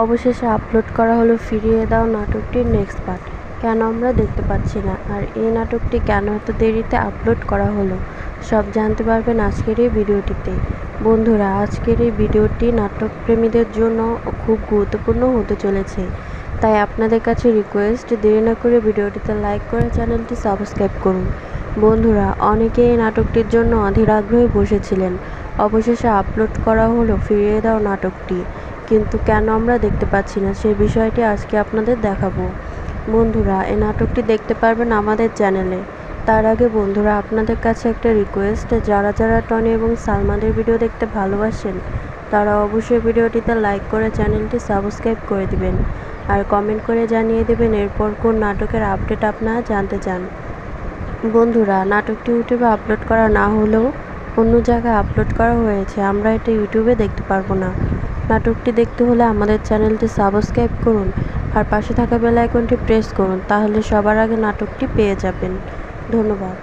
অবশেষে আপলোড করা হলো ফিরিয়ে দাও নাটকটির নেক্সট পার্ট। কেন আমরা দেখতে পাচ্ছি না, আর এই নাটকটি কেন এত দেরিতে আপলোড করা হলো, সব জানতে পারবেন আজকের এই ভিডিওটিতে। বন্ধুরা, আজকের এই ভিডিওটি নাটক প্রেমীদের জন্য খুব গুরুত্বপূর্ণ হতে চলেছে, তাই আপনাদের কাছে রিকোয়েস্ট, দেরি না করে ভিডিওটিতে লাইক করে চ্যানেলটি সাবস্ক্রাইব করুন। বন্ধুরা, অনেকে এই নাটকটির জন্য অধীর আগ্রহে বসেছিলেন। অবশেষে আপলোড করা হলো ফিরিয়ে দাও নাটকটি, কিন্তু কেন আমরা দেখতে পাচ্ছি না সেই বিষয়টি আজকে আপনাদের দেখাবো। বন্ধুরা, এই নাটকটি দেখতে পারবেন আমাদের চ্যানেলে। তার আগে বন্ধুরা, আপনাদের কাছে একটা রিকোয়েস্ট, যারা যারা টনি এবং সালমানের ভিডিও দেখতে ভালোবাসেন তারা অবশ্যই ভিডিওটিতে লাইক করে চ্যানেলটি সাবস্ক্রাইব করে দিবেন, আর কমেন্ট করে জানিয়ে দেবেন এরপর কোন নাটকের আপডেট আপনারা জানতে চান। বন্ধুরা, নাটকটি ইউটিউবে আপলোড করা না হলেও অন্য জায়গায় আপলোড করা হয়েছে, আমরা এটা ইউটিউবে দেখতে পারবো না। নাটকটি দেখতে হলে আমাদের চ্যানেলটি সাবস্ক্রাইব করুন আর পাশে থাকা বেল আইকনটি প্রেস করুন, তাহলে সবার আগে নাটকটি পেয়ে যাবেন। ধন্যবাদ।